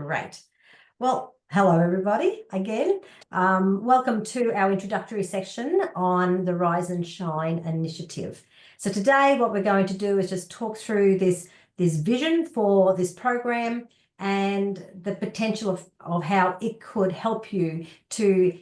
Great. Well, hello everybody again. Welcome to our introductory section on the Rise and Shine initiative. So today what we're going to do is just talk through this vision for this program and the potential of how it could help you to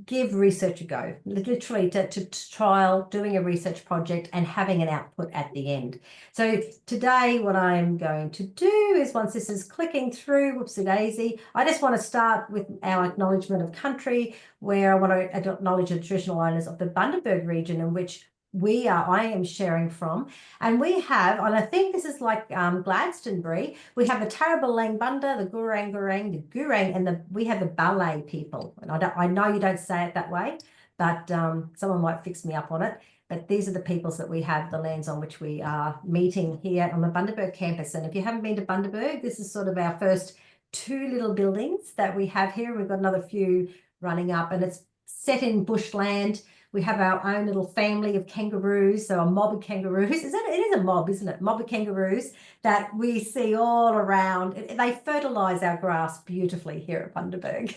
give research a go, literally to trial doing a research project and having an output at the end. So today what I'm going to do is, once this is clicking through, whoopsie daisy, I just want to start with our acknowledgement of country, where I want to acknowledge the traditional owners of the Bundaberg region in which I am sharing from. And we have, and I think this is like Gladstonebury, we have the Tarrabalang Bunda, the Gurang Gurang, the Gurang, and we have the Balay people. And I know you don't say it that way, but someone might fix me up on it. But these are the peoples that we have, the lands on which we are meeting here on the Bundaberg campus. And if you haven't been to Bundaberg, this is sort of our first two little buildings that we have here. We've got another few running up, and it's set in bushland. We have our own little family of kangaroos, so a mob of kangaroos. It is a mob, isn't it? Mob of kangaroos that we see all around. They fertilise our grass beautifully here at Bundaberg.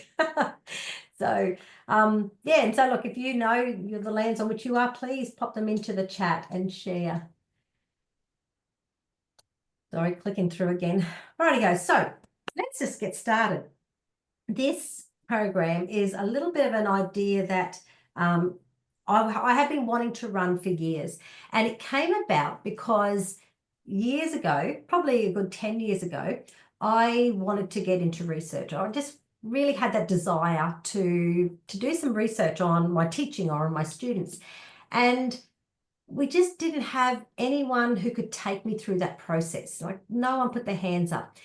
So, yeah, and so look, if you know the lands on which you are, please pop them into the chat and share. Sorry, clicking through again. Righty-go. So let's just get started. This program is a little bit of an idea that I have been wanting to run for years, and it came about because years ago, probably a good 10 years ago, I wanted to get into research. I just really had that desire to do some research on my teaching or on my students, and we just didn't have anyone who could take me through that process. Like, no one put their hands up.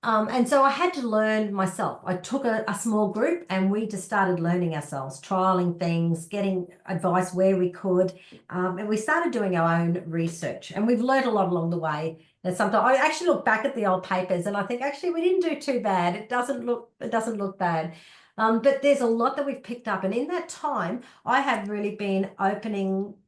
And so I had to learn myself. I took a small group and we just started learning ourselves, trialing things, getting advice where we could. And we started doing our own research, and we've learned a lot along the way. And sometimes I actually look back at the old papers and I think, actually, we didn't do too bad. It doesn't look bad. But there's a lot that we've picked up. And in that time, I have really been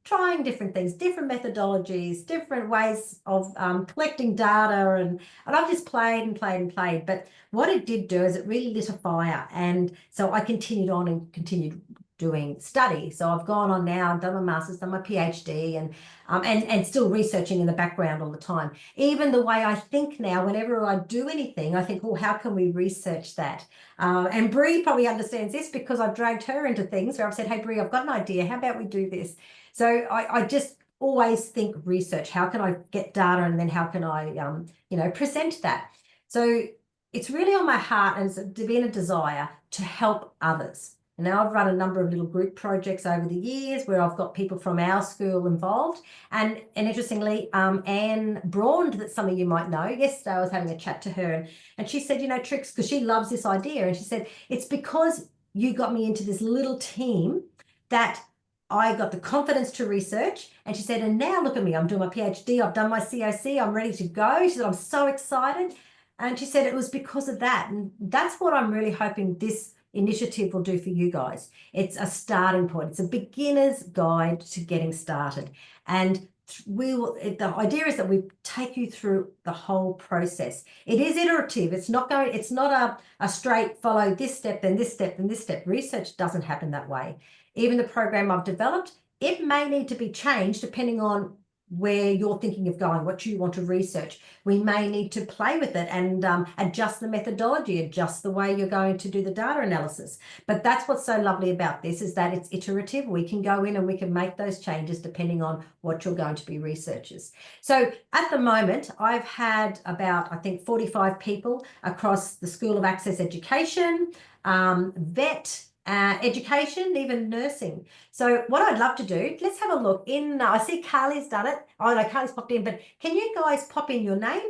trying different things, different methodologies, different ways of collecting data. And I've just played and played and played. But what it did do is it really lit a fire. And so I continued on and continued doing study. So I've gone on now and done my master's, done my PhD, and still researching in the background all the time. Even the way I think now, whenever I do anything, I think, well, how can we research that? And Bree probably understands this because I've dragged her into things where I've said, hey, Bree, I've got an idea. How about we do this? So I just always think research. How can I get data, and then how can I, present that? So it's really on my heart, and it's been a desire to help others. Now, I've run a number of little group projects over the years where I've got people from our school involved. And interestingly, Anne Braund, that some of you might know, yesterday I was having a chat to her, and she said, Trix, because she loves this idea, and she said, it's because you got me into this little team that I got the confidence to research. And she said, and now look at me, I'm doing my PhD, I've done my COC, I'm ready to go. She said, I'm so excited. And she said, it was because of that. And that's what I'm really hoping this initiative will do for you guys. It's a starting point. It's a beginner's guide to getting started. And the idea is that we take you through the whole process. It is iterative. It's not a straight follow this step, then this step, then this step. Research doesn't happen that way. Even the program I've developed, it may need to be changed depending on where you're thinking of going, what you want to research. We may need to play with it and adjust the methodology, adjust the way you're going to do the data analysis. But that's what's so lovely about this, is that it's iterative. We can go in and we can make those changes depending on what you're going to be researchers. So at the moment, I've had about, I think, 45 people across the School of Access Education, vet, education, even nursing. So what I'd love to do, let's have a look in, I see Carly's done it. Oh no, Carly's popped in, but can you guys pop in your name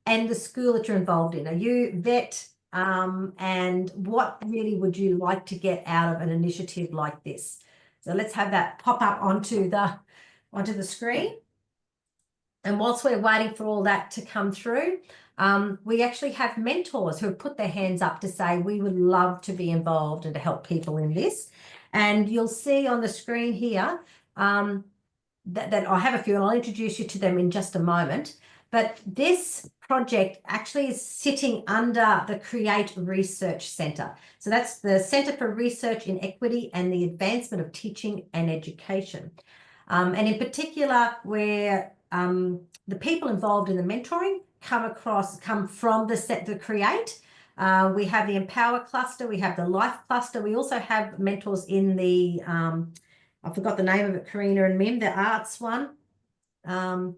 and the school that you're involved in? Are you vet? And what really would you like to get out of an initiative like this? So let's have that pop up onto the screen. And whilst we're waiting for all that to come through, we actually have mentors who have put their hands up to say, we would love to be involved and to help people in this. And you'll see on the screen here that I have a few, and I'll introduce you to them in just a moment. But this project actually is sitting under the Create Research Centre. So that's the Centre for Research in Equity and the Advancement of Teaching and Education. And in particular, where the people involved in the mentoring come from the Create. We have the Empower cluster, we have the Life cluster. We also have mentors in the, I forgot the name of it, Karina and Mim, the arts one. And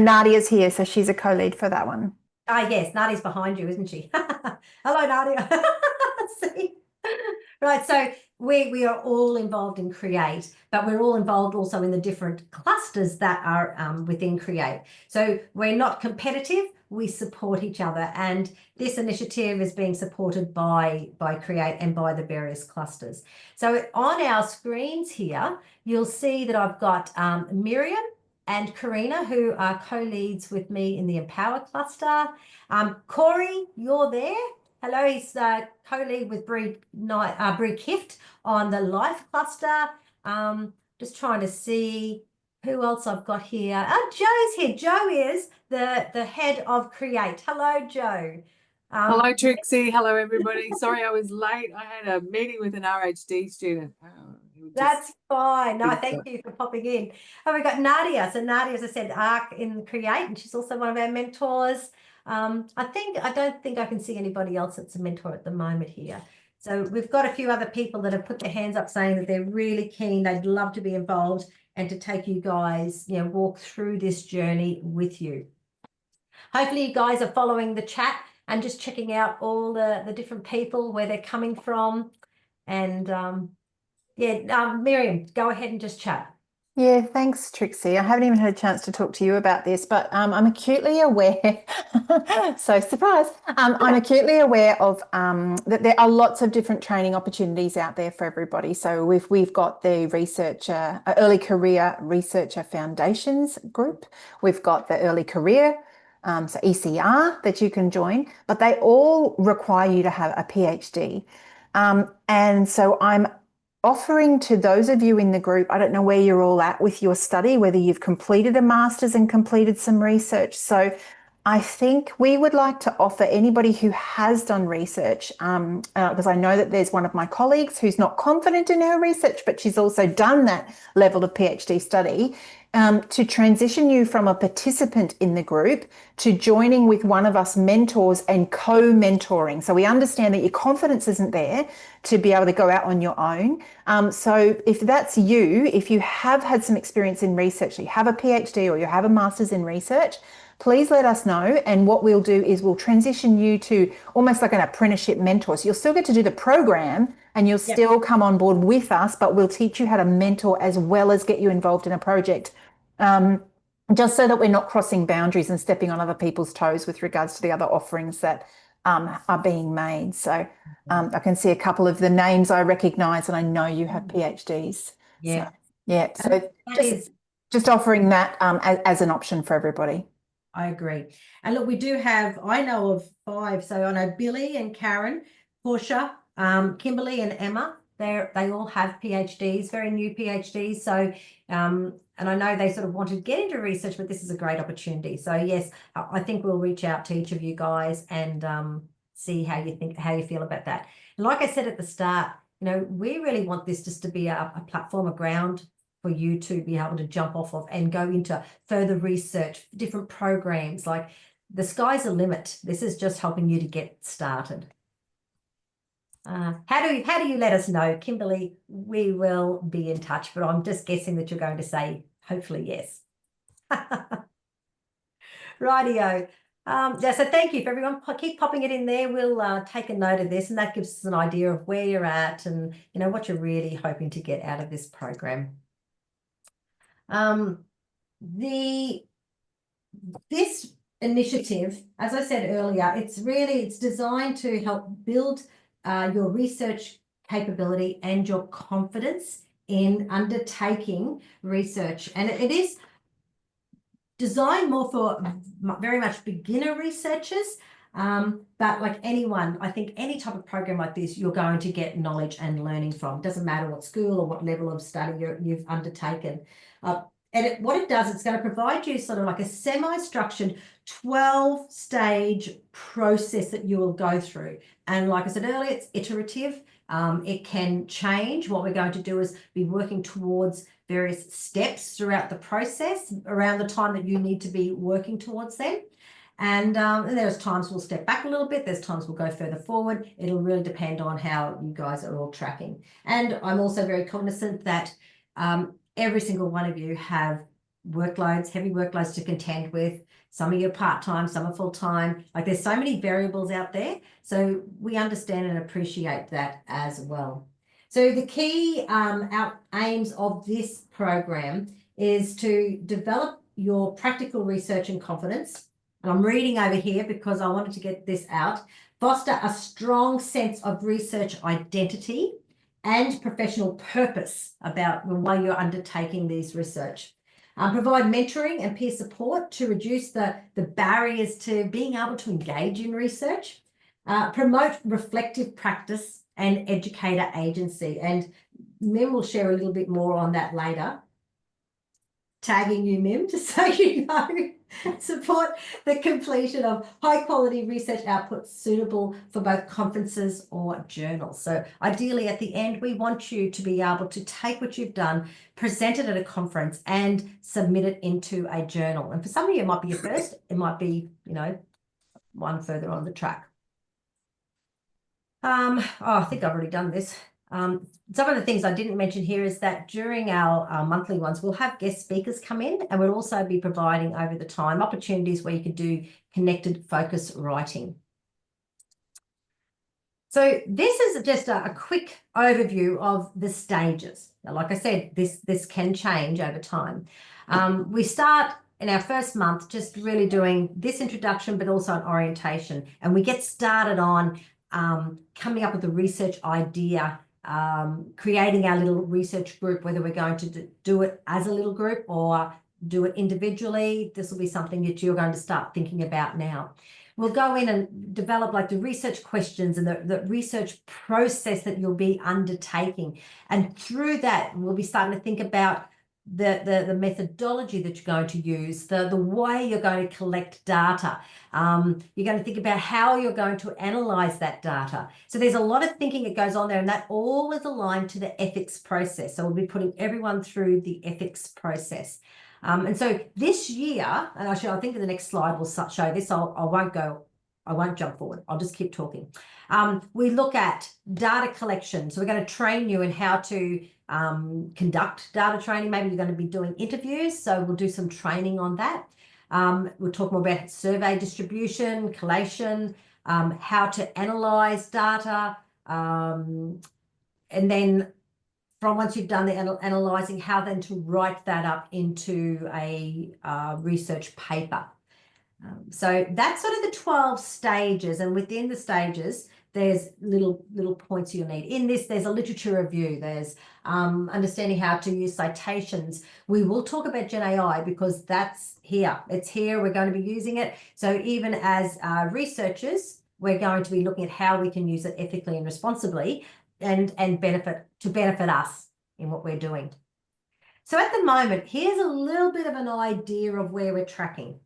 Nadia's here, so she's a co-lead for that one. Yes, Nadia's behind you, isn't she? Hello, Nadia. See? Right, so we are all involved in Create, but we're all involved also in the different clusters that are within Create. So we're not competitive, we support each other, and this initiative is being supported by Create and by the various clusters. So on our screens here, you'll see that I've got Miriam and Karina, who are co-leads with me in the Empower cluster. Corey, you're there. Hello, he's co-lead with Bree Kift on the Life cluster. Just trying to see who else I've got here. Oh, Joe's here. Joe is the head of Create. Hello, Joe. Hello, Trixie. Hello, everybody. Sorry I was late. I had a meeting with an RHD student. That's fine. No, thank you for popping in. And we've got Nadia. So Nadia, as I said, ARC in Create, and she's also one of our mentors. I don't think I can see anybody else that's a mentor at the moment here. So we've got a few other people that have put their hands up saying that they're really keen, they'd love to be involved and to take you guys, walk through this journey with you. Hopefully you guys are following the chat and just checking out all the different people, where they're coming from. And Miriam, go ahead and just chat. Yeah, thanks, Trixie. I haven't even had a chance to talk to you about this, but I'm acutely aware, so surprise, I'm acutely aware of that there are lots of different training opportunities out there for everybody. So we've got the researcher, early career researcher foundations group. We've got the early career, so ECR that you can join, but they all require you to have a PhD. And so I'm offering to those of you in the group, I don't know where you're all at with your study, whether you've completed a master's and completed some research. So I think we would like to offer anybody who has done research, because I know that there's one of my colleagues who's not confident in her research, but she's also done that level of PhD study, to transition you from a participant in the group to joining with one of us mentors and co-mentoring. So we understand that your confidence isn't there to be able to go out on your own. So if that's you, if you have had some experience in research, you have a PhD or you have a master's in research, please let us know. And what we'll do is we'll transition you to almost like an apprenticeship mentor. So you'll still get to do the program and you'll still come on board with us, but we'll teach you how to mentor as well as get you involved in a project. Just so that we're not crossing boundaries and stepping on other people's toes with regards to the other offerings that are being made. So I can see a couple of the names I recognise, and I know you have PhDs. Yeah. So just offering that as an option for everybody. I agree. And look, we do have, I know of 5. So I know Billy and Karen, Portia, Kimberly and Emma. They all have PhDs, very new PhDs. So, and I know they sort of wanted to get into research, but this is a great opportunity. So yes, I think we'll reach out to each of you guys and see how you feel about that. And like I said at the start, we really want this just to be a platform, a ground for you to be able to jump off of and go into further research, different programs. Like, the sky's the limit. This is just helping you to get started. How do you let us know, Kimberly? We will be in touch, but I'm just guessing that you're going to say hopefully yes. Rightio. So thank you for everyone. Keep popping it in there. We'll take a note of this, and that gives us an idea of where you're at and what you're really hoping to get out of this program. This initiative, as I said earlier, it's designed to help build your research capability and your confidence in undertaking research. And it is designed more for very much beginner researchers, but like anyone, I think any type of program like this, you're going to get knowledge and learning from. It doesn't matter what school or what level of study you've undertaken. what it does, it's going to provide you sort of like a semi-structured 12-stage process that you will go through. And like I said earlier, it's iterative. It can change. What we're going to do is be working towards various steps throughout the process around the time that you need to be working towards them. And there's times we'll step back a little bit. There's times we'll go further forward. It'll really depend on how you guys are all tracking. And I'm also very cognizant that every single one of you have workloads, heavy workloads to contend with. Some of you are part-time, some are full-time. Like there's so many variables out there. So we understand and appreciate that as well. So the key aims of this program is to develop your practical research and confidence. And I'm reading over here because I wanted to get this out. Foster a strong sense of research identity and professional purpose about why you're undertaking these research. Provide mentoring and peer support to reduce the barriers to being able to engage in research. Promote reflective practice and educator agency. And Mim will share a little bit more on that later. Tagging you, Mim, just so you know. Support the completion of high quality research outputs suitable for both conferences or journals. So ideally at the end, we want you to be able to take what you've done, present it at a conference and submit it into a journal. And for some of you, it might be your first, it might be, you know, one further on the track. I think I've already done this. Some of the things I didn't mention here is that during our monthly ones, we'll have guest speakers come in and we'll also be providing over the time opportunities where you can do connected focus writing. So this is just a quick overview of the stages. Now, like I said, this can change over time. We start in our first month just really doing this introduction, but also an orientation. And we get started on coming up with a research idea, creating our little research group, whether we're going to do it as a little group or do it individually. This will be something that you're going to start thinking about now. We'll go in and develop like the research questions and the research process that you'll be undertaking. And through that, we'll be starting to think about the methodology that you're going to use, the way you're going to collect data. You're going to think about how you're going to analyze that data. So there's a lot of thinking that goes on there, and that all is aligned to the ethics process. So we'll be putting everyone through the ethics process. And so this year, and actually I think in the next slide will show this, I won't jump forward. I'll just keep talking. We look at data collection. So we're going to train you in how to conduct data training. Maybe you're going to be doing interviews. So we'll do some training on that. We'll talk more about survey distribution, collation, how to analyze data. And then from once you've done the analyzing, how then to write that up into a research paper. So that's sort of the 12 stages, and within the stages, there's little points you'll need. In this, there's a literature review. There's understanding how to use citations. We will talk about Gen AI because that's here. It's here. We're going to be using it. So even as researchers, we're going to be looking at how we can use it ethically and responsibly and benefit us in what we're doing. So at the moment, here's a little bit of an idea of where we're tracking.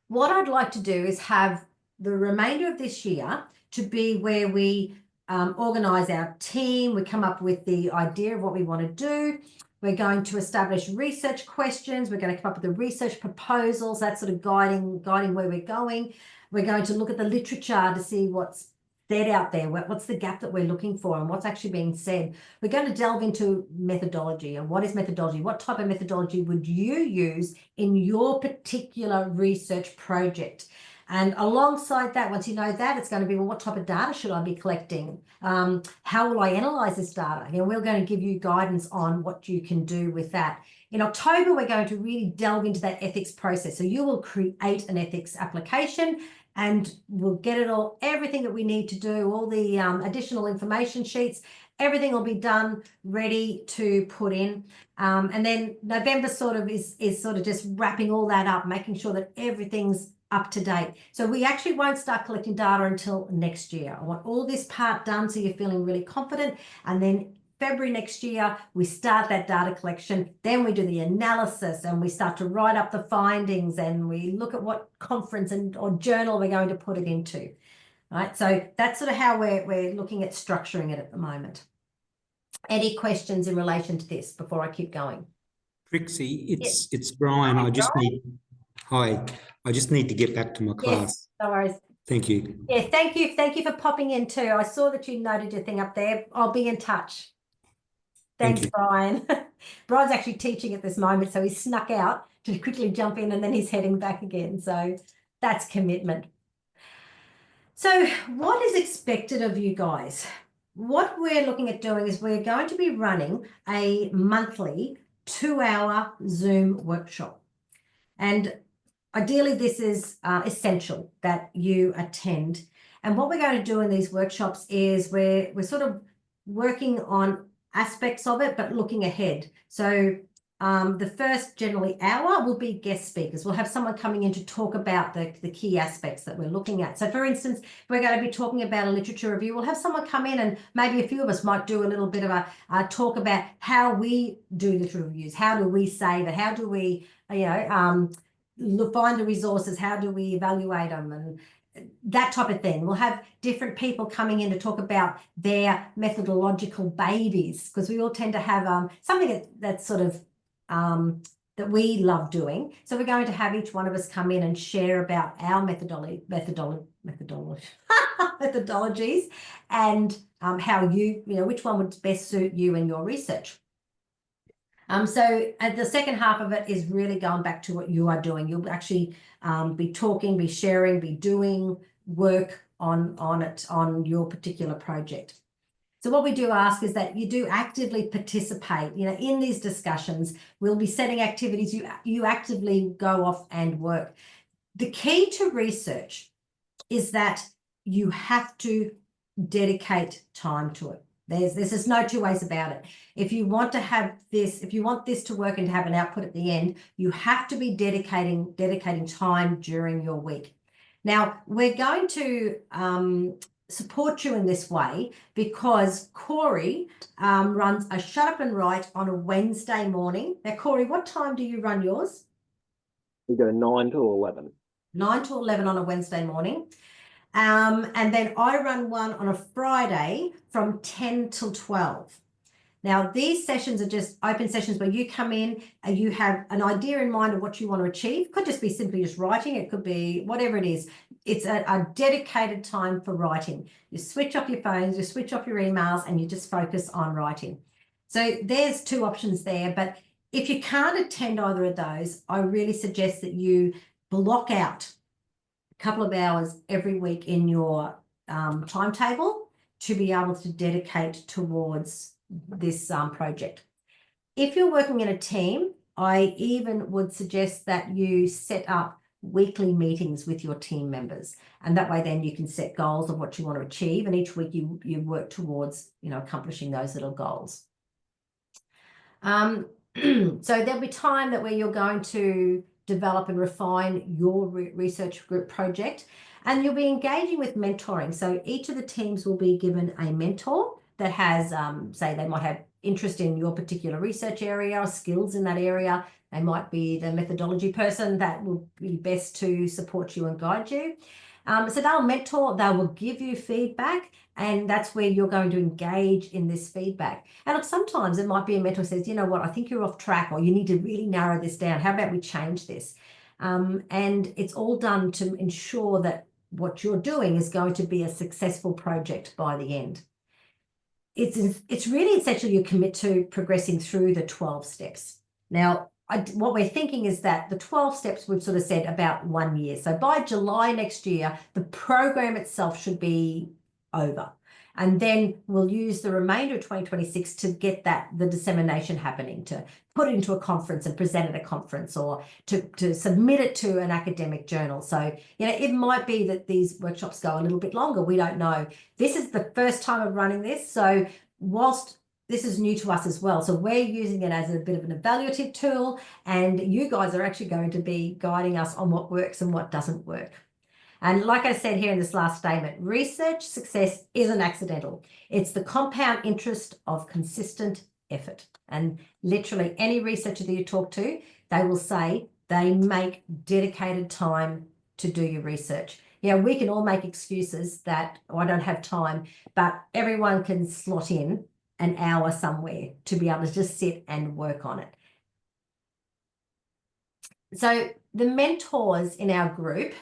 What I'd like to do is have the remainder of this year to be where we organise our team, we come up with the idea of what we want to do, we're going to establish research questions, we're going to come up with the research proposals, that's sort of guiding where we're going. We're going to look at the literature to see what's said out there, what's the gap that we're looking for and what's actually being said. We're going to delve into methodology. And what is methodology? What type of methodology would you use in your particular research project? And alongside that, once you know that, it's going to be, well, what type of data should I be collecting? How will I analyze this data? You know, we're going to give you guidance on what you can do with that. In October, we're going to really delve into that ethics process. So you will create an ethics application and we'll get it all, everything that we need to do, all the additional information sheets, everything will be done, ready to put in. And then November sort of is sort of just wrapping all that up, making sure that everything's up to date. So we actually won't start collecting data until next year. I want all this part done so you're feeling really confident. And then February next year, we start that data collection, then we do the analysis and we start to write up the findings and we look at what conference or journal we're going to put it into. Right, so that's sort of how we're looking at structuring it at the moment. Any questions in relation to this before I keep going? Trixie, it's Brian. I just need to get back to my class. Yes, no worries. Thank you. Yeah, thank you for popping in too. I saw that you noted your thing up there. I'll be in touch. Thanks, Brian. Brian's actually teaching at this moment, so he snuck out to quickly jump in and then he's heading back again. So that's commitment. So what is expected of you guys? What we're looking at doing is we're going to be running a monthly 2-hour Zoom workshop. And ideally, this is essential that you attend. And what we're going to do in these workshops is we're sort of working on aspects of it, but looking ahead. So the first generally hour will be guest speakers. We'll have someone coming in to talk about the key aspects that we're looking at. So for instance, we're going to be talking about a literature review. We'll have someone come in and maybe a few of us might do a little bit of a talk about how we do literature reviews. How do we save it? How do we, find the resources? How do we evaluate them? And that type of thing. We'll have different people coming in to talk about their methodological babies, because we all tend to have something that's sort of that we love doing. So we're going to have each one of us come in and share about our methodologies and how which one would best suit you and your research. So the second half of it is really going back to what you are doing. You'll actually be talking, be sharing, be doing work on your particular project. So what we do ask is that you do actively participate, in these discussions. We'll be setting activities. You actively go off and work. The key to research is that you have to dedicate time to it. There's just no two ways about it. If you want to have this, if you want this to work and to have an output at the end, you have to be dedicating time during your week. Now, we're going to support you in this way because Corey runs a Shut Up and Write on a Wednesday morning. Now, Corey, what time do you run yours? We go 9 to 11. 9 to 11 on a Wednesday morning. And then I run one on a Friday from 10 till 12. Now, these sessions are just open sessions where you come in and you have an idea in mind of what you want to achieve. It could just be simply just writing. It could be whatever it is. It's a dedicated time for writing. You switch off your phones, you switch off your emails, and you just focus on writing. So there's two options there. But if you can't attend either of those, I really suggest that you block out a couple of hours every week in your timetable to be able to dedicate towards this project. If you're working in a team, I even would suggest that you set up weekly meetings with your team members, and that way then you can set goals of what you want to achieve, and each week you work towards accomplishing those little goals. So there'll be time where you're going to develop and refine your research group project, and you'll be engaging with mentoring. So each of the teams will be given a mentor that has, say they might have interest in your particular research area or skills in that area. They might be the methodology person that will be best to support you and guide you. So they'll mentor, they will give you feedback, and that's where you're going to engage in this feedback. And look, sometimes it might be a mentor says, you know what, I think you're off track, or you need to really narrow this down. How about we change this? And it's all done to ensure that what you're doing is going to be a successful project by the end. It's really essential you commit to progressing through the 12 steps. Now, what we're thinking is that the 12 steps we've sort of said about 1 year. So by July next year, the program itself should be over. And then we'll use the remainder of 2026 to get the dissemination happening, to put it into a conference and present at a conference, or to submit it to an academic journal. So, it might be that these workshops go a little bit longer. We don't know. This is the first time of running this. So whilst this is new to us as well, so we're using it as a bit of an evaluative tool, and you guys are actually going to be guiding us on what works and what doesn't work. And like I said here in this last statement, research success isn't accidental. It's the compound interest of consistent effort. And literally any researcher that you talk to, they will say they make dedicated time to do your research. Yeah, we can all make excuses that, oh, I don't have time, but everyone can slot in an hour somewhere to be able to just sit and work on it. So the mentors in our group,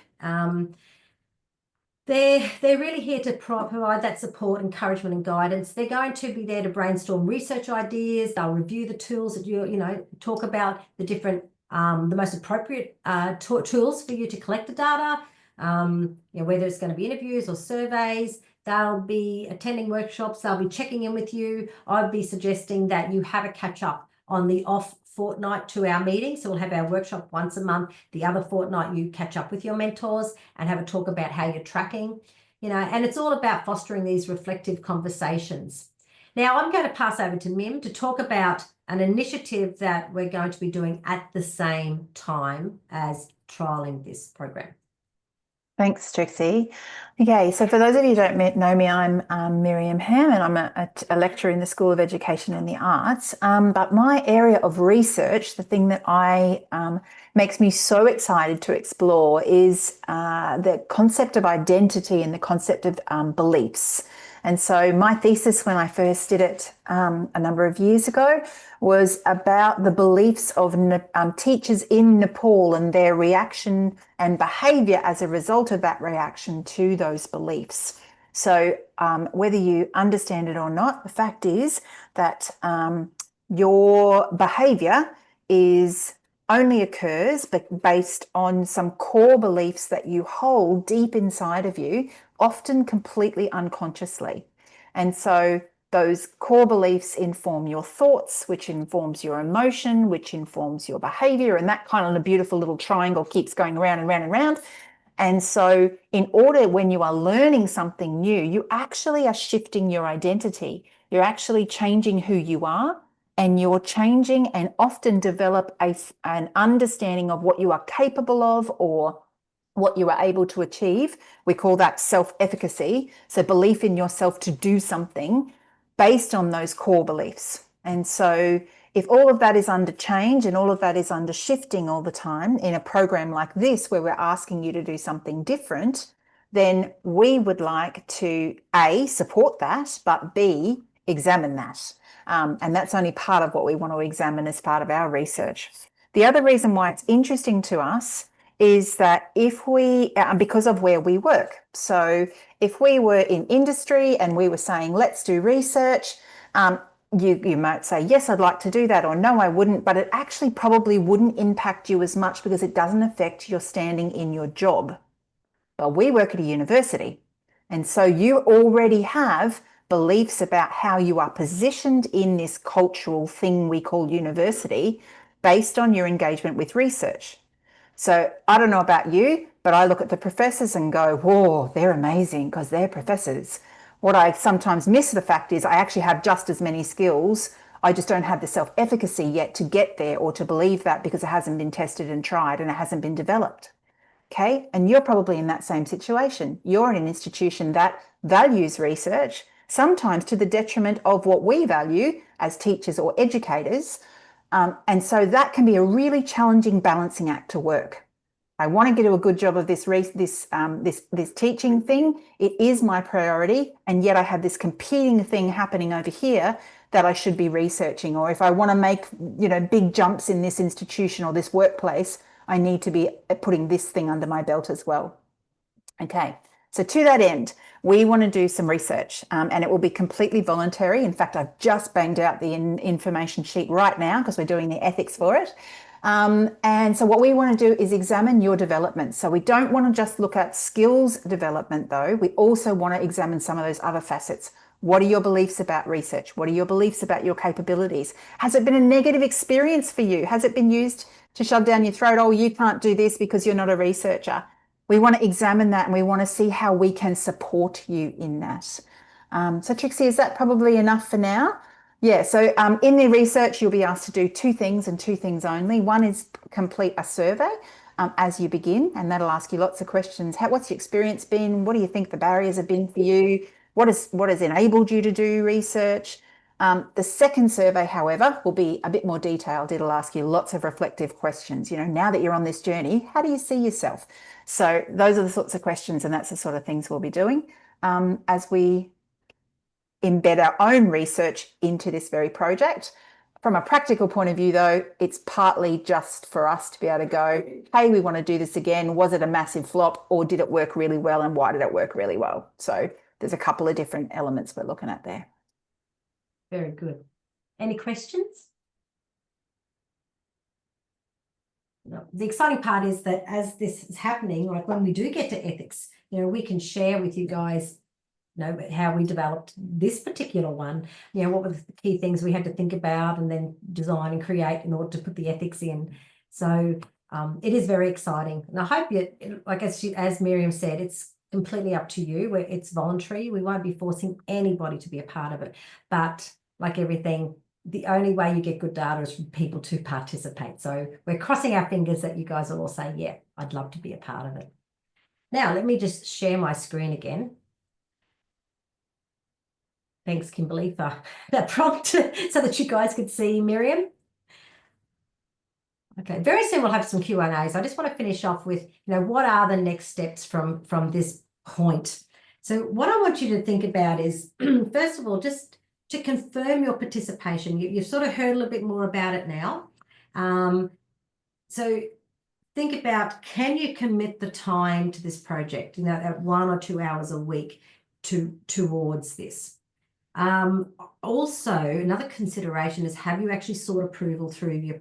they're really here to provide that support, encouragement, and guidance. They're going to be there to brainstorm research ideas. They'll review the tools that talk about the different, the most appropriate tools for you to collect the data. Whether it's going to be interviews or surveys. They'll be attending workshops. They'll be checking in with you. I'd be suggesting that you have a catch up on the off fortnight to our meeting. So we'll have our workshop once a month. The other fortnight, you catch up with your mentors and have a talk about how you're tracking, and it's all about fostering these reflective conversations. Now, I'm going to pass over to Mim to talk about an initiative that we're going to be doing at the same time as trialing this program. Thanks, Trixie. Okay, so for those of you who don't know me, I'm Miriam Ham, and I'm a lecturer in the School of Education and the Arts. But my area of research, the thing that makes me so excited to explore, is the concept of identity and the concept of beliefs. And so my thesis, when I first did it a number of years ago, was about the beliefs of teachers in Nepal and their reaction and behaviour as a result of that reaction to those beliefs. So whether you understand it or not, the fact is that your behaviour only occurs based on some core beliefs that you hold deep inside of you, often completely unconsciously. And so those core beliefs inform your thoughts, which informs your emotion, which informs your behavior. And that kind of a beautiful little triangle keeps going around and round and round. And so in order, when you are learning something new, you actually are shifting your identity. You're actually changing who you are, and you're changing and often develop an understanding of what you are capable of or what you are able to achieve. We call that self-efficacy. So belief in yourself to do something based on those core beliefs. And so if all of that is under change and all of that is under shifting all the time in a program like this, where we're asking you to do something different, then we would like to A, support that, but B, examine that. And that's only part of what we want to examine as part of our research. The other reason why it's interesting to us is that because of where we work. So if we were in industry and we were saying, let's do research, you might say, yes, I'd like to do that, or no, I wouldn't, but it actually probably wouldn't impact you as much because it doesn't affect your standing in your job. Well, we work at a university, and so you already have beliefs about how you are positioned in this cultural thing we call university based on your engagement with research. So I don't know about you, but I look at the professors and go, whoa, they're amazing because they're professors. What I sometimes miss the fact is I actually have just as many skills. I just don't have the self-efficacy yet to get there or to believe that because it hasn't been tested and tried and it hasn't been developed. Okay, and you're probably in that same situation. You're in an institution that values research, sometimes to the detriment of what we value as teachers or educators. And so that can be a really challenging balancing act to work. I want to do a good job of this teaching thing. It is my priority, and yet I have this competing thing happening over here that I should be researching. Or if I want to make big jumps in this institution or this workplace, I need to be putting this thing under my belt as well. Okay, so to that end, we want to do some research, and it will be completely voluntary. In fact, I've just banged out the information sheet right now because we're doing the ethics for it. And so what we want to do is examine your development. So we don't want to just look at skills development, though. We also want to examine some of those other facets. What are your beliefs about research? What are your beliefs about your capabilities? Has it been a negative experience for you? Has it been used to shove down your throat? Oh, you can't do this because you're not a researcher. We want to examine that, and we want to see how we can support you in that. So Trixie, is that probably enough for now? Yeah, so in the research, you'll be asked to do two things and two things only. One is complete a survey. as you begin, and that'll ask you lots of questions. What's your experience been? What do you think the barriers have been for you? What has enabled you to do research? The second survey, however, will be a bit more detailed. It'll ask you lots of reflective questions. Now that you're on this journey, how do you see yourself? So those are the sorts of questions, and that's the sort of things we'll be doing as we embed our own research into this very project. From a practical point of view, though, it's partly just for us to be able to go, hey, we want to do this again. Was it a massive flop, or did it work really well, and why did it work really well? So there's a couple of different elements we're looking at there. Very good. Any questions? No. The exciting part is that as this is happening, like when we do get to ethics, we can share with you guys how we developed this particular one, what were the key things we had to think about and then design and create in order to put the ethics in. So it is very exciting. And I hope like as Miriam said, it's completely up to you. It's voluntary. We won't be forcing anybody to be a part of it. But like everything, the only way you get good data is for people to participate. So we're crossing our fingers that you guys will all say, yeah, I'd love to be a part of it. Now, let me just share my screen again. Thanks, Kimberly, for that prompt so that you guys could see Miriam. Okay, very soon we'll have some Q&As. I just want to finish off with, what are the next steps from this point? So what I want you to think about is, first of all, just to confirm your participation. You've sort of heard a little bit more about it now. So think about, can you commit the time to this project, at 1 or 2 hours a week towards this? Also, another consideration is, have you actually sought approval through your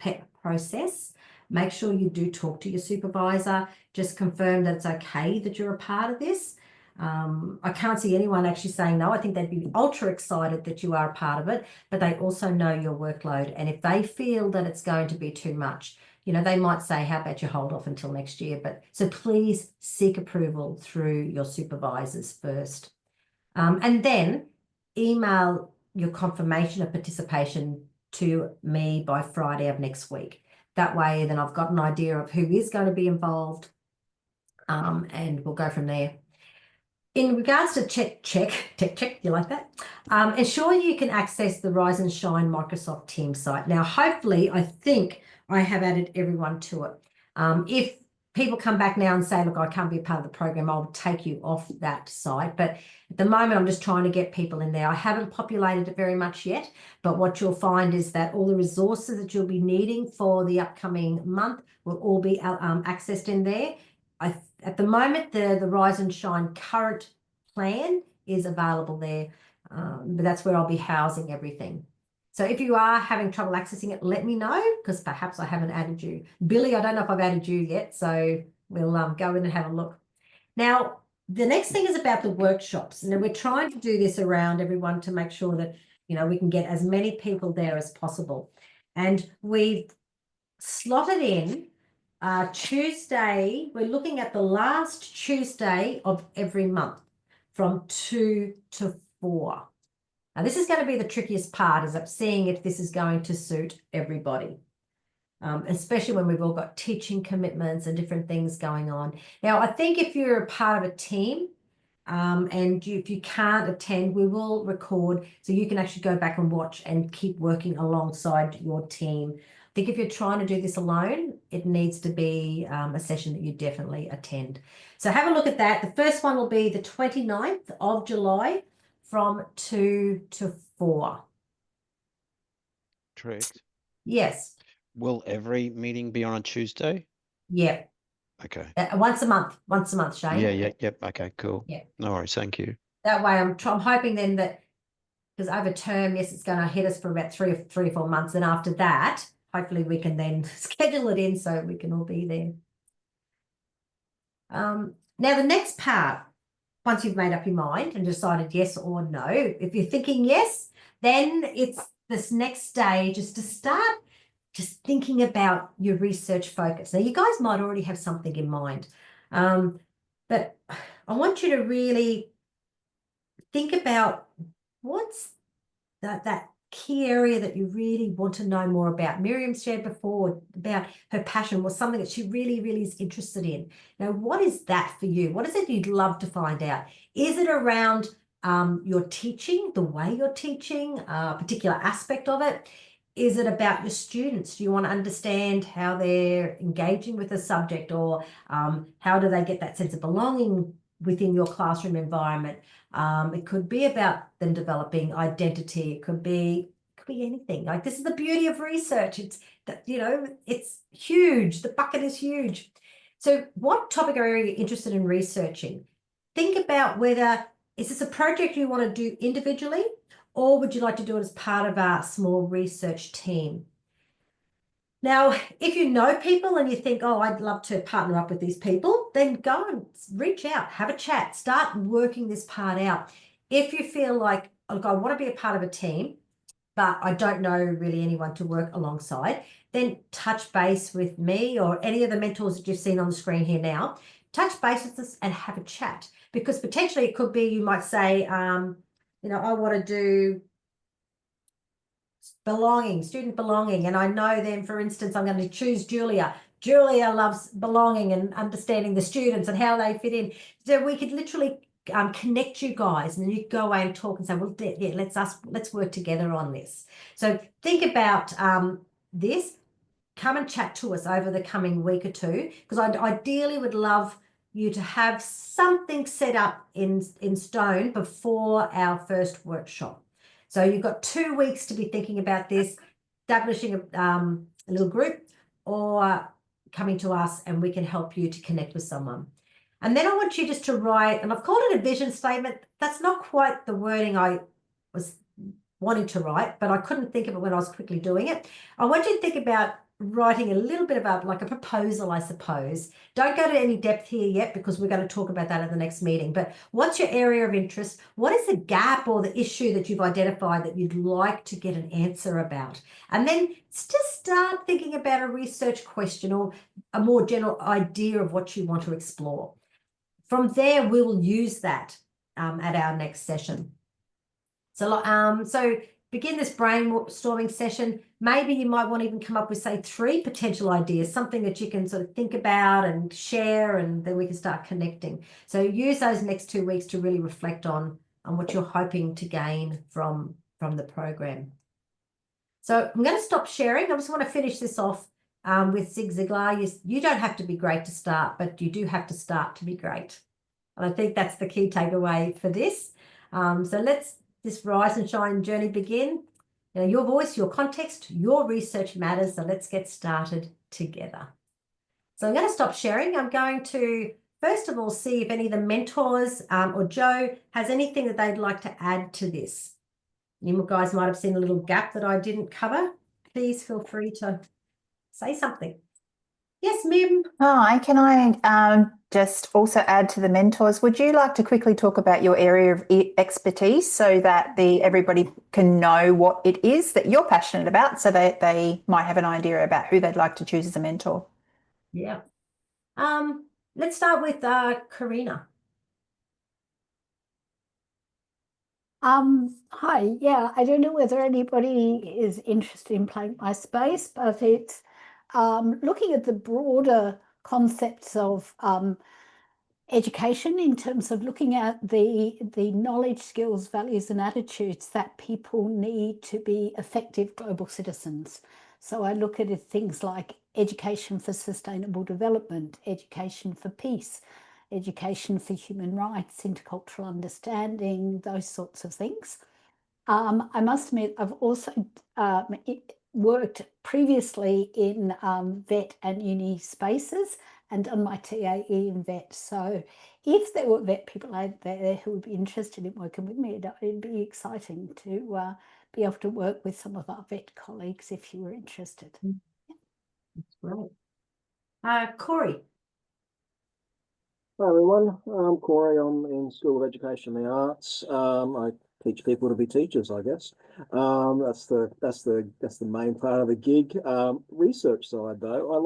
PEP process? Make sure you do talk to your supervisor. Just confirm that it's okay that you're a part of this. I can't see anyone actually saying no. I think they'd be ultra excited that you are a part of it, but they also know your workload. And if they feel that it's going to be too much, they might say, how about you hold off until next year? So please seek approval through your supervisors first. And then email your confirmation of participation to me by Friday of next week. That way, then I've got an idea of who is going to be involved, and we'll go from there. In regards to tech check, you like that? Ensure you can access the Rise and Shine Microsoft Teams site. Now, hopefully, I think I have added everyone to it. If people come back now and say, look, I can't be a part of the program, I'll take you off that site. But at the moment, I'm just trying to get people in there. I haven't populated it very much yet, but what you'll find is that all the resources that you'll be needing for the upcoming month will all be accessed in there. At the moment, the Rise and Shine current plan is available there, but that's where I'll be housing everything. So if you are having trouble accessing it, let me know, because perhaps I haven't added you. Billy, I don't know if I've added you yet, so we'll go in and have a look. Now, the next thing is about the workshops. Now, we're trying to do this around everyone to make sure that, we can get as many people there as possible. And we've slotted in Tuesday. We're looking at the last Tuesday of every month from 2 to 4. Now, this is going to be the trickiest part, is seeing if this is going to suit everybody, especially when we've all got teaching commitments and different things going on. Now, I think if you're a part of a team and if you can't attend, we will record so you can actually go back and watch and keep working alongside your team. I think if you're trying to do this alone, it needs to be a session that you definitely attend. So have a look at that. The first one will be the 29th of July. From 2 to 4. Trix, Yes. will every meeting be on a Tuesday? Yeah. Okay. Once a month, Shane. Yep. Okay, cool. Yeah. No worries, thank you. That way I'm hoping then that, because over term, yes, it's going to hit us for about 3 or 4 months. And after that, hopefully we can then schedule it in so we can all be there. Now the next part, once you've made up your mind and decided yes or no, if you're thinking yes, then it's this next stage is to start just thinking about your research focus. Now, you guys might already have something in mind, but I want you to really think about what's that key area that you really want to know more about. Miriam shared before about her passion was something that she really, really is interested in. Now, what is that for you? What is it you'd love to find out? Is it around your teaching, the way you're teaching, a particular aspect of it? Is it about your students? Do you want to understand how they're engaging with the subject, or how do they get that sense of belonging within your classroom environment? It could be about them developing identity. It could be anything. Like, this is the beauty of research. It's that, you know, it's huge. The bucket is huge. So what topic area are you interested in researching? Think about whether, is this a project you want to do individually, or would you like to do it as part of a small research team? Now, if you know people and you think, oh, I'd love to partner up with these people, then go and reach out, have a chat, start working this part out. If you feel like, look, I want to be a part of a team, but I don't know really anyone to work alongside, then touch base with me or any of the mentors that you've seen on the screen here now. Touch base with us and have a chat, because potentially it could be, you might say, you know, I want to do belonging, student belonging. And I know then, for instance, I'm going to choose Julia. Julia loves belonging and understanding the students and how they fit in. So we could literally connect you guys, and then you go away and talk and say, well, yeah, let's work together on this. So think about this. Come and chat to us over the coming week or two, because I ideally would love you to have something set up in stone before our first workshop. So you've got 2 weeks to be thinking about this, establishing a little group, or coming to us and we can help you to connect with someone. And then I want you just to write, and I've called it a vision statement. That's not quite the wording I was wanting to write, but I couldn't think of it when I was quickly doing it. I want you to think about writing a little bit about like a proposal, I suppose. Don't go to any depth here yet, because we're going to talk about that at the next meeting. But what's your area of interest? What is the gap or the issue that you've identified that you'd like to get an answer about? And then just start thinking about a research question or a more general idea of what you want to explore. From there, we will use that at our next session. So begin this brainstorming session. Maybe you might want to even come up with, say, 3 potential ideas, something that you can sort of think about and share, and then we can start connecting. So use those next 2 weeks to really reflect on what you're hoping to gain from the program. So I'm going to stop sharing. I just want to finish this off with Zig Ziglar. You don't have to be great to start, but you do have to start to be great. And I think that's the key takeaway for this. So let's this rise and shine journey begin. You know, your voice, your context, your research matters. So let's get started together. So I'm going to stop sharing. I'm going to, first of all, see if any of the mentors or Joe has anything that they'd like to add to this. You guys might have seen a little gap that I didn't cover. Please feel free to say something. Yes, Mim. Hi, can I just also add to the mentors? Would you like to quickly talk about your area of expertise so that everybody can know what it is that you're passionate about, so that they might have an idea about who they'd like to choose as a mentor? Yeah. Let's start with Karina. Hi, yeah, I don't know whether anybody is interested in playing my space, but it's looking at the broader concepts of education in terms of looking at the knowledge, skills, values and attitudes that people need to be effective global citizens. So I look at things like education for sustainable development, education for peace, education for human rights, intercultural understanding, those sorts of things. I must admit, I've also worked previously in vet and uni spaces and done my TAE in vet. So if there were vet people out there who would be interested in working with me, it'd be exciting to be able to work with some of our vet colleagues if you were interested. That's great. Corey. Hi everyone, I'm Corey. I'm in School of Education and the Arts. I teach people to be teachers, I guess. That's the main part of the gig. Research side though, I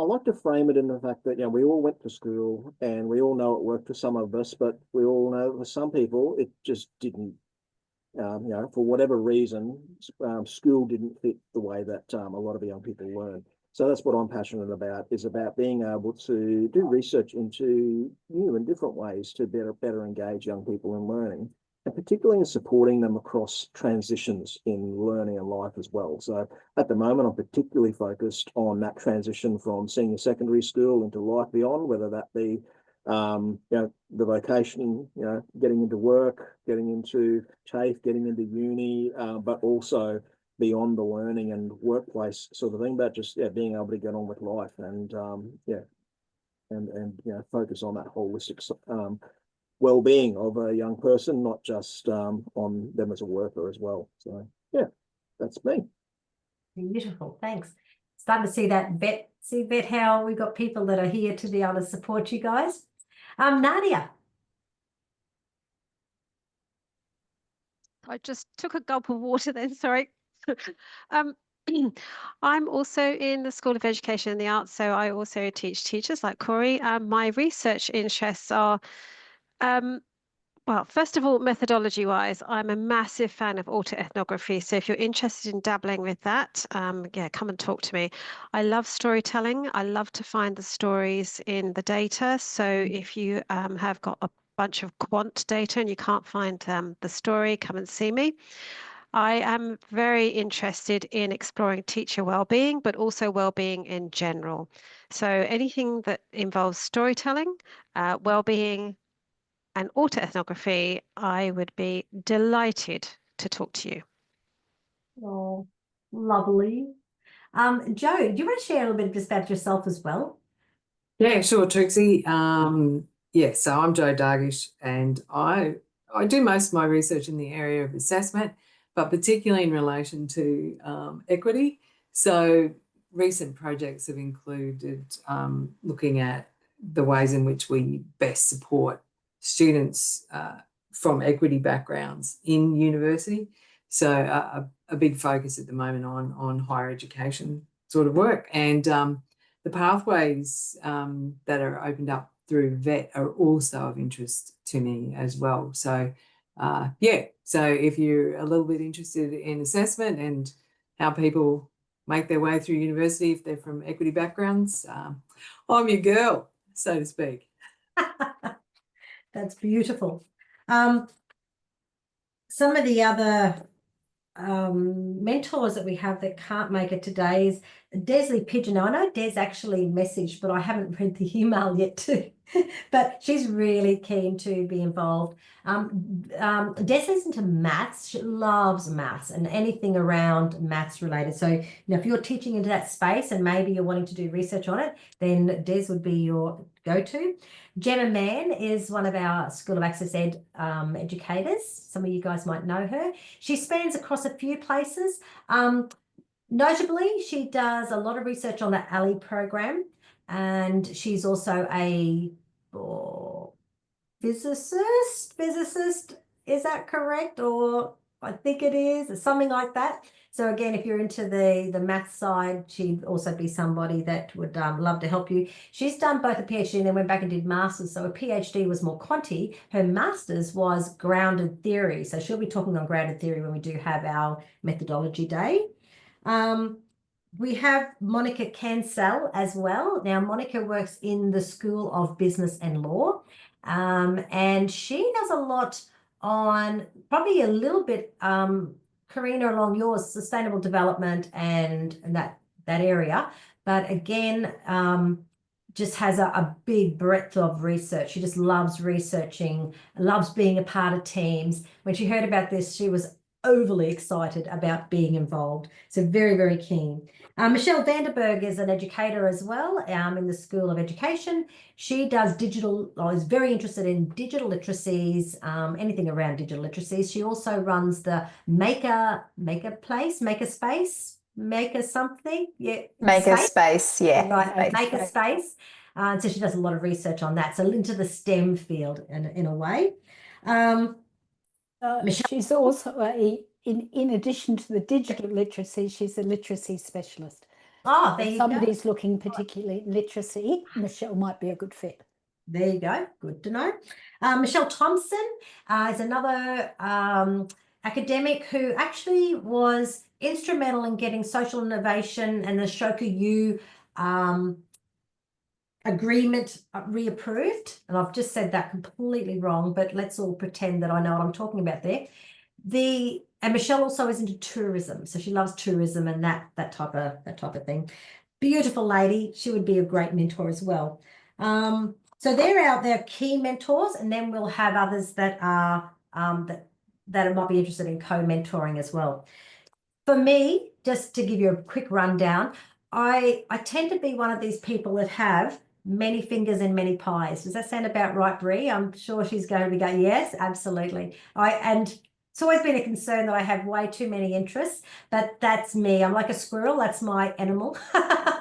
like to frame it in the fact that, you know, we all went to school and we all know it worked for some of us, but we all know for some people it just didn't for whatever reason, school didn't fit the way that a lot of young people learn. So that's what I'm passionate about, is about being able to do research into new and different ways to better engage young people in learning, and particularly in supporting them across transitions in learning and life as well. So at the moment, I'm particularly focused on that transition from senior secondary school into life beyond, whether that be the vocation, getting into work, getting into TAFE, getting into uni, but also beyond the learning and workplace sort of thing, but just being able to get on with life and focus on that holistic well-being of a young person, not just on them as a worker as well. So that's me. Beautiful, thanks. Starting to see that vet how we've got people that are here to be able to support you guys. Nadia. I just took a gulp of water then, sorry. I'm also in the School of Education and the Arts, so I also teach teachers like Corey. My research interests are, well, first of all, methodology-wise, I'm a massive fan of autoethnography. So if you're interested in dabbling with that, come and talk to me. I love storytelling. I love to find the stories in the data. So if you have got a bunch of quant data and you can't find the story, come and see me. I am very interested in exploring teacher well-being, but also well-being in general. So anything that involves storytelling, well-being, and autoethnography, I would be delighted to talk to you. Oh, lovely. Joe, do you want to share a little bit just about yourself as well? Yeah, sure, Trixie. So I'm Jo Dargish, and I do most of my research in the area of assessment, but particularly in relation to equity. So recent projects have included looking at the ways in which we best support students from equity backgrounds in university. So a big focus at the moment on higher education sort of work, and the pathways that are opened up through VET are also of interest to me as well. So so if you're a little bit interested in assessment and how people make their way through university if they're from equity backgrounds, I'm your girl, so to speak. That's beautiful. Some of the other mentors that we have that can't make it today is Desley Pigeon. Now, I know Des actually messaged, but I haven't read the email yet too. But she's really keen to be involved. Des is into maths. She loves maths and anything around maths related. So, if you're teaching into that space and maybe you're wanting to do research on it, then Des would be your go-to. Gemma Mann is one of our School of Access Ed educators. Some of you guys might know her. She spans across a few places. Notably, she does a lot of research on the ALI program, and she's also a physicist, is that correct? Or I think it is, or something like that. So again, if you're into the math side, she'd also be somebody that would love to help you. She's done both a PhD and then went back and did masters. So a PhD was more quantity. Her masters was grounded theory. So she'll be talking on grounded theory when we do have our methodology day. We have Monica Cancel as well. Now, Monica works in the School of Business and Law, and she does a lot on probably a little bit, Karina, along yours, sustainable development and that area. But again, just has a big breadth of research. She just loves researching, loves being a part of teams. When she heard about this, she was overly excited about being involved. So very, very keen. Michelle Vanderberg is an educator as well in the School of Education. She does is very interested in digital literacies, anything around digital literacies. She also runs the Maker Space, so she does a lot of research on that. So into the STEM field in a way. She's also in addition to the digital literacy, she's a literacy specialist. Oh, there you go. Somebody's looking particularly at literacy, Michelle might be a good fit. There you go. Good to know. Michelle Thompson is another academic who actually was instrumental in getting social innovation and the Ashoka U agreement reapproved. And I've just said that completely wrong, but let's all pretend that I know what I'm talking about there. And Michelle also is into tourism, so she loves tourism and that type of thing. Beautiful lady. She would be a great mentor as well. So they're key mentors, and then we'll have others that are that might be interested in co-mentoring as well. For me, just to give you a quick rundown, I tend to be one of these people that have many fingers and many pies. Does that sound about right, Bree? I'm sure she's going to be going, yes, absolutely. And it's always been a concern that I have way too many interests, but that's me. I'm like a squirrel. That's my animal.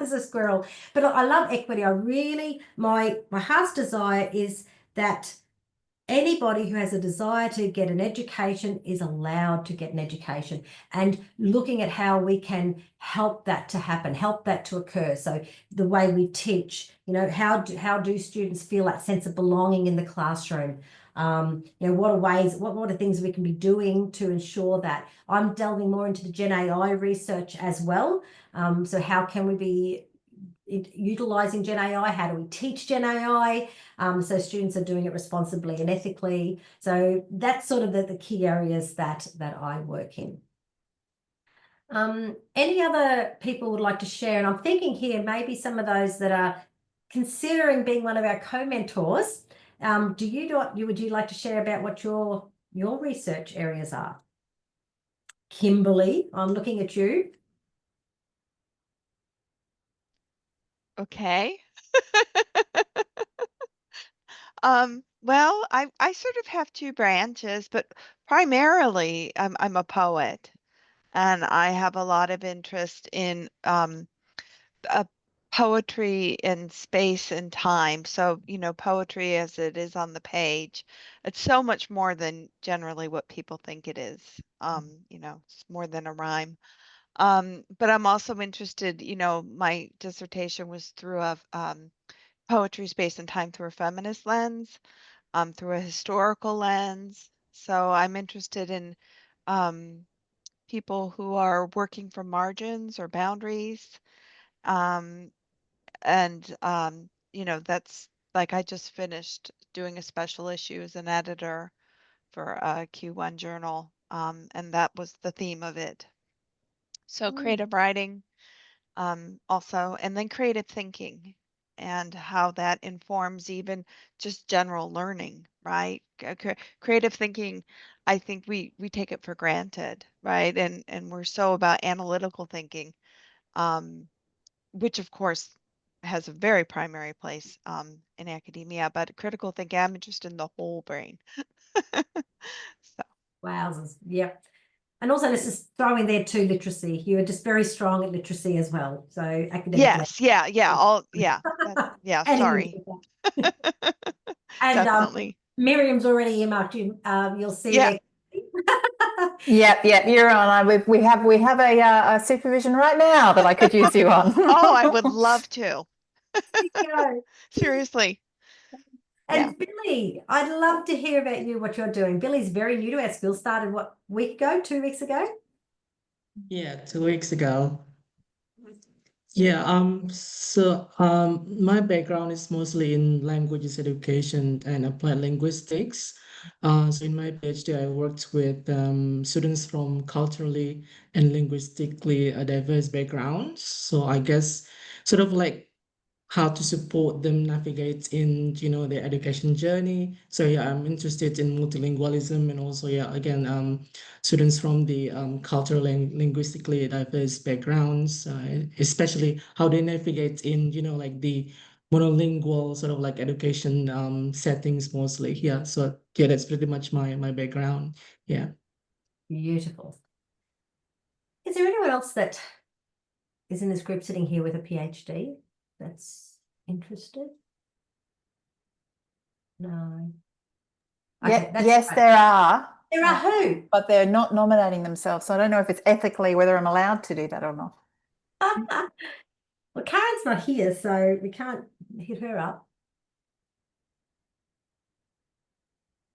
As a squirrel. But I love equity. My heart's desire is that anybody who has a desire to get an education is allowed to get an education, and looking at how we can help that to happen, help that to occur. So the way we teach, how do students feel that sense of belonging in the classroom? What are things we can be doing to ensure that? I'm delving more into the Gen AI research as well. So how can we be utilizing Gen AI? How do we teach Gen AI so students are doing it responsibly and ethically? So that's sort of the key areas that I work in. Any other people would like to share? And I'm thinking here, maybe some of those that are considering being one of our co-mentors. Would you like to share about what your research areas are? Kimberly, I'm looking at you. Okay. Well, I sort of have two branches, but primarily I'm a poet, and I have a lot of interest in poetry in space and time. So, poetry as it is on the page, it's so much more than generally what people think it is. It's more than a rhyme. But I'm also interested, my dissertation was through poetry, space, and time through a feminist lens, through a historical lens. So I'm interested in people who are working from margins or boundaries. That's like I just finished doing a special issue as an editor for a Q1 journal, and that was the theme of it. So creative writing, also, and then creative thinking and how that informs even just general learning, right? Creative thinking, I think we take it for granted, right? And we're so about analytical thinking, which of course has a very primary place in academia, but critical thinking, I'm interested in the whole brain. So. Wowzers. Yep. And also, let's just throw in there too, literacy. You are just very strong at literacy as well. So academically. Yes, yeah, sorry. And Definitely. Miriam's already earmarked you. You'll see Yeah. there. You're on. We have a supervision right now that I could use you on. Oh, I would love to. Go. Seriously. And Billy, I'd love to hear about you, what you're doing. Billy's very new to our school, started what, 2 weeks ago? Yeah, 2 weeks ago. Yeah, my background is mostly in languages education and applied linguistics. So in my PhD, I worked with students from culturally and linguistically diverse backgrounds. So I guess sort of like how to support them navigate in, their education journey. So yeah, I'm interested in multilingualism, and also, again, students from the cultural and linguistically diverse backgrounds, especially how they navigate in, like the monolingual sort of like education settings mostly. Yeah, so yeah, that's pretty much my background. Yeah. Beautiful. Is there anyone else that is in this group sitting here with a PhD that's interested? No. Okay, Yes, great. there are. There are who? But they're not nominating themselves. So I don't know if it's ethically whether I'm allowed to do that or not. Well, Karen's not here, so we can't hit her up.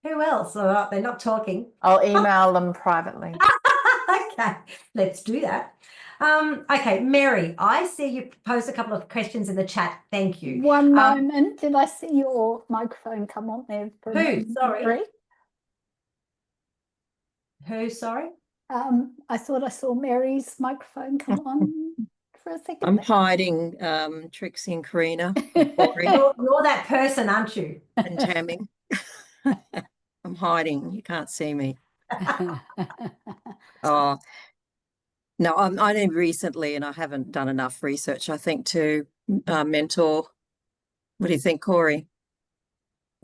Who else? All right, they're not talking. I'll email them privately. Okay, let's do that. Okay, Mary, I see you posed a couple of questions in the chat. Thank you. One moment. Did I see your microphone come on there? For a Who? moment? Sorry. Mary? Who? Sorry. I thought I saw Mary's microphone come on for a second. I'm hiding, Trixie and Karina You're that person, aren't you? and Tammy. I'm hiding. You can't see me. Oh, no, I'm only recently, and I haven't done enough research, I think, to mentor. What do you think, Corey?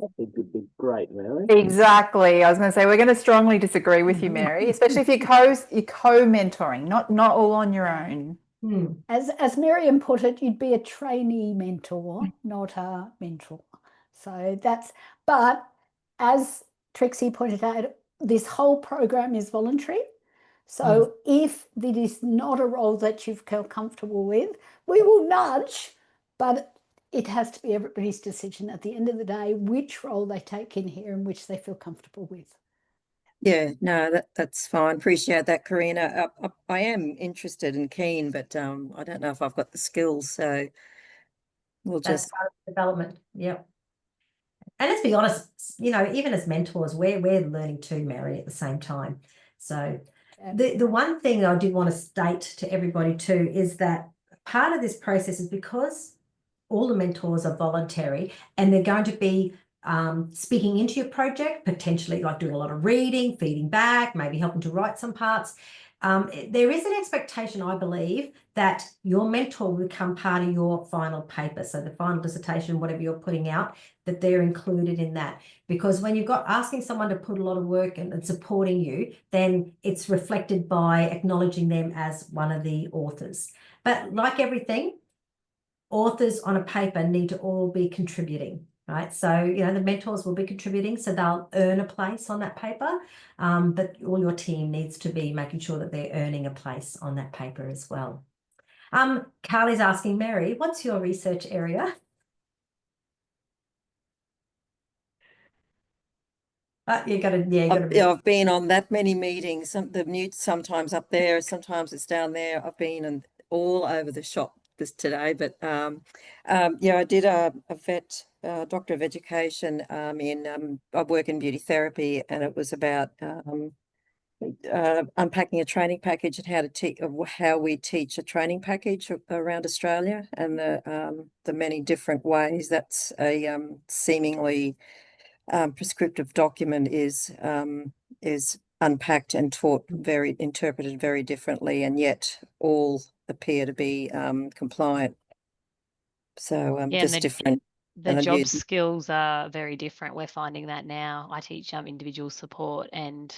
I think it'd be great, Mary. Exactly. I was going to say we're going to strongly disagree with you, Mary, especially if you're co-mentoring, not all on your own. As Miriam put it, you'd be a trainee mentor, not a mentor. So but as Trixie pointed out, this whole program is voluntary. So if it is not a role that you feel comfortable with, we will nudge, but it has to be everybody's decision at the end of the day, which role they take in here and which they feel comfortable with. Yeah, no, that's fine. Appreciate that, Karina. I am interested and keen, but I don't know if I've got the skills, so That's part of development. Yep. And let's be honest, even as mentors, we're learning too, Mary, at the same time. So the one thing I did want to state to everybody too is that part of this process is because all the mentors are voluntary and they're going to be speaking into your project, potentially like doing a lot of reading, feeding back, maybe helping to write some parts. There is an expectation, I believe, that your mentor will become part of your final paper. So the final dissertation, whatever you're putting out, that they're included in that. Because when you've got asking someone to put a lot of work and supporting you, then it's reflected by acknowledging them as one of the authors. But like everything, authors on a paper need to all be contributing. Right, so the mentors will be contributing, so they'll earn a place on that paper, but all your team needs to be making sure that they're earning a place on that paper as well. Carly's asking, Mary, what's your research area? You got to. I've been on that many meetings. The mute sometimes up there, sometimes it's down there. I've been all over the shop today, but I did a vet. Doctor of Education I work in beauty therapy, and it was about unpacking a training package and how we teach a training package around Australia, and the many different ways that's a seemingly prescriptive document is unpacked and interpreted very differently, and yet all appear to be compliant. So just different. The job skills are very different. We're finding that now. I teach individual support and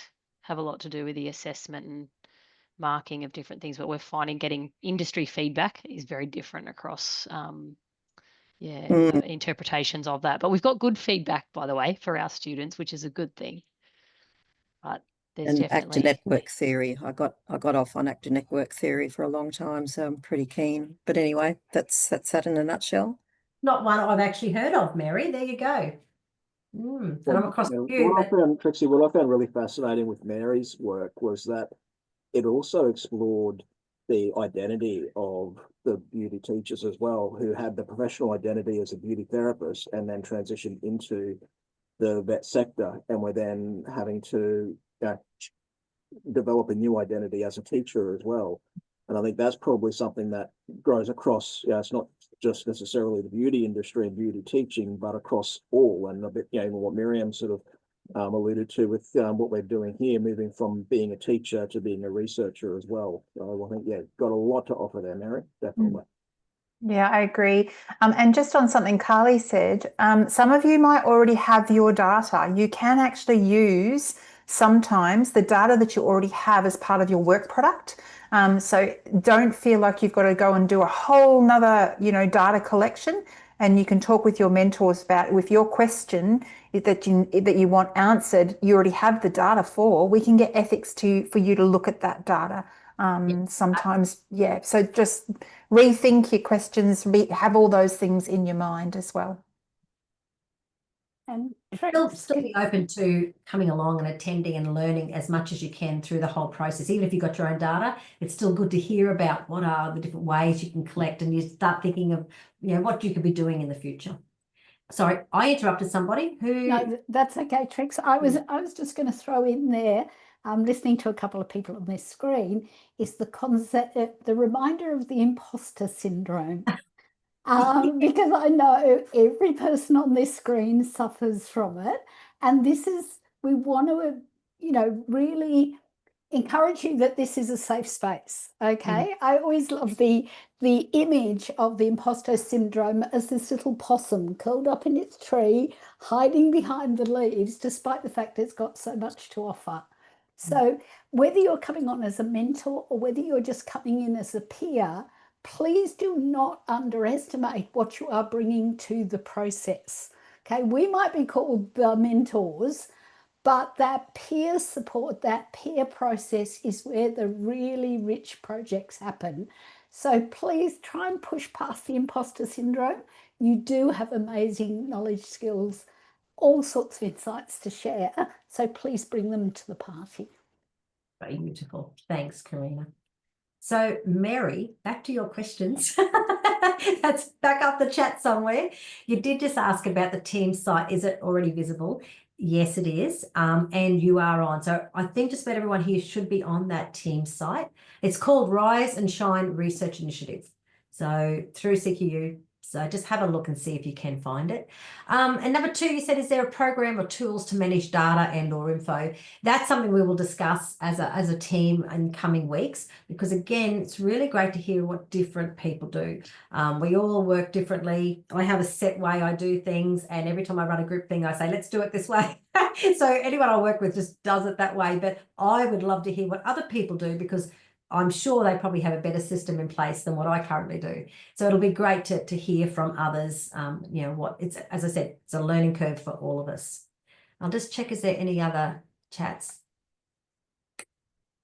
have a lot to do with the assessment and marking of different things, but we're finding getting industry feedback is very different across interpretations of that. But we've got good feedback, by the way, for our students, which is a good thing. But there's actor network theory. I got off on actor network theory for a long time, so I'm pretty keen. But anyway, that's that in a nutshell. Not one I've actually heard of, Mary. There you go. And I'm across the view. What I found, Trixie, what I found really fascinating with Mary's work was that it also explored the identity of the beauty teachers as well, who had the professional identity as a beauty therapist and then transitioned into the vet sector, and were then having to develop a new identity as a teacher as well. And I think that's probably something that grows across, it's not just necessarily the beauty industry and beauty teaching, but across all. And a bit, what Miriam sort of alluded to with what we're doing here, moving from being a teacher to being a researcher as well. So I think, got a lot to offer there, Mary, definitely. Yeah, I agree. And just on something Carly said, some of you might already have your data. You can actually use sometimes the data that you already have as part of your work product. So don't feel like you've got to go and do a whole nother, data collection. And you can talk with your mentors about with your question that you want answered, you already have the data for. We can get ethics for you to look at that data. Sometimes, so just rethink your questions, have all those things in your mind as well. And Still be open to coming along and attending and learning as much as you can through the whole process. Even if you've got your own data, it's still good to hear about what are the different ways you can collect, and you start thinking of, what you could be doing in the future. Sorry, I interrupted somebody who. No, that's okay, Trix. I was just going to throw in there, listening to a couple of people on this screen, is the concept, the reminder of the imposter syndrome. Because I know every person on this screen suffers from it. And we want to, really encourage you that this is a safe space. Okay. I always love the image of the imposter syndrome as this little possum curled up in its tree, hiding behind the leaves, despite the fact it's got so much to offer. So whether you're coming on as a mentor or whether you're just coming in as a peer, please do not underestimate what you are bringing to the process. Okay, we might be called the mentors, but that peer support, that peer process is where the really rich projects happen. So please try and push past the imposter syndrome. You do have amazing knowledge, skills, all sorts of insights to share. So please bring them to the party. Beautiful. Thanks, Karina. So, Mary, back to your questions. Let's back up the chat somewhere. You did just ask about the team site. Is it already visible? Yes, it is. And you are on. So I think just about everyone here should be on that team site. It's called Rise and Shine Research Initiative. So through CQU. So just have a look and see if you can find it. And number 2, you said, is there a program or tools to manage data and or info? That's something we will discuss as a team in coming weeks, because again, it's really great to hear what different people do. We all work differently. I have a set way I do things, and every time I run a group thing, I say, let's do it this way. So anyone I work with just does it that way. But I would love to hear what other people do, because I'm sure they probably have a better system in place than what I currently do. So it'll be great to hear from others, what it's, as I said, it's a learning curve for all of us. I'll just check, is there any other chats?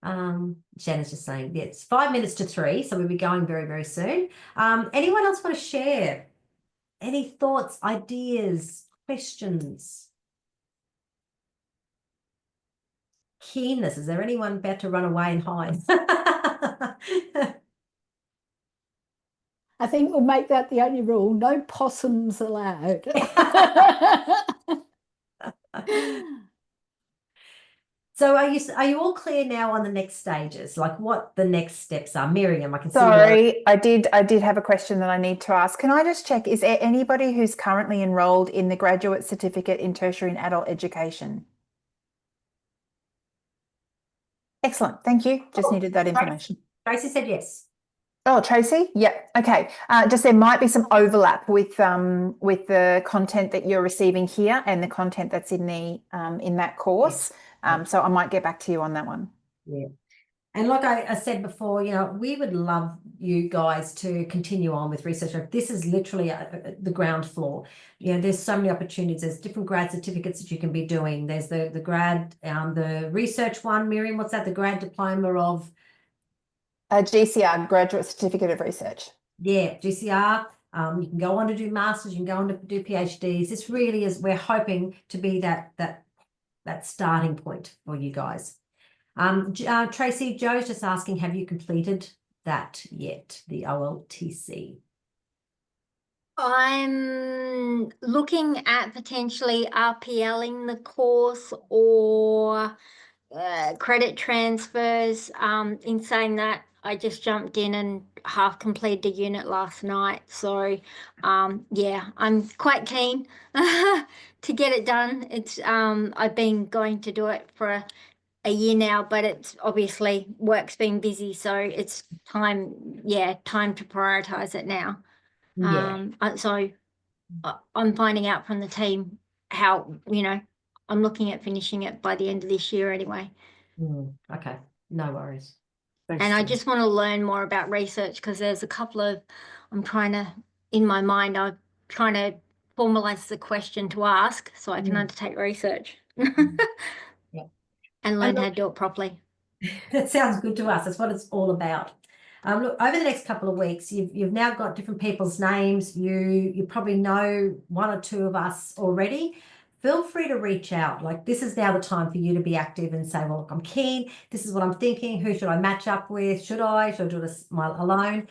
Shannon's just saying, yeah, it's 5 minutes to 3, so we'll be going very, very soon. Anyone else want to share any thoughts, ideas, questions? Keenness, is there anyone about to run away and hide? I think we'll make that the only rule. No possums allowed. So are you all clear now on the next stages? Like what the next steps are? Miriam, I can see. Sorry, I did have a question that I need to ask. Can I just check, is there anybody who's currently enrolled in the graduate certificate in tertiary and adult education? Excellent, thank you. Just needed that information. Tracy said yes. Oh, Tracy? Yeah, okay. Just there might be some overlap with the content that you're receiving here and the content that's in the in that course. So I might get back to you on that one. Yeah. And like I said before, we would love you guys to continue on with research. This is literally the ground floor. There's so many opportunities. There's different grad certificates that you can be doing. There's the grad, the research one. Miriam, what's that? The grad diploma of? GCR, Graduate Certificate of Research. Yeah, GCR. You can go on to do masters. You can go on to do PhDs. This really is. We're hoping to be that starting point for you guys. Tracy, Joe's just asking, have you completed that yet, the OLTC? I'm looking at potentially RPLing the course or credit transfers. In saying that, I just jumped in and half completed a unit last night. So yeah, I'm quite keen to get it done. It's I've been going to do it for a year now, but it's obviously work's been busy, so it's time to prioritize it now. Yeah. So I'm finding out from the team how, I'm looking at finishing it by the end of this year anyway. Okay, no worries. Thanks, And I Jen. just want to learn more about research, because there's a couple of, in my mind, I'm trying to formalize the question to ask so I can undertake research. Yeah. And learn how to do it properly. That sounds good to us. That's what it's all about. Look, over the next couple of weeks, you've now got different people's names. You probably know one or two of us already feel free to reach out. Like, this is now the time for you to be active and say, well, look, I'm keen. This is what I'm thinking. Who should I match up with? Should I do this alone?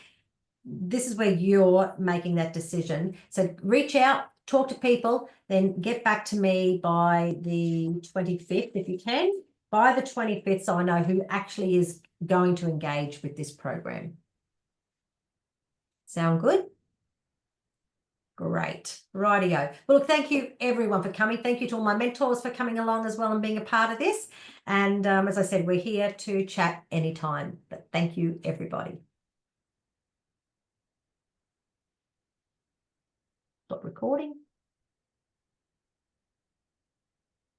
This is where you're making that decision. So reach out, talk to people, then get back to me by the 25th if you can. By the 25th, so I know who actually is going to engage with this program. Sound good? Great. Rightio. Well, look, thank you everyone for coming. Thank you to all my mentors for coming along as well and being a part of this. And as I said, we're here to chat anytime. But thank you, everybody. Stop recording.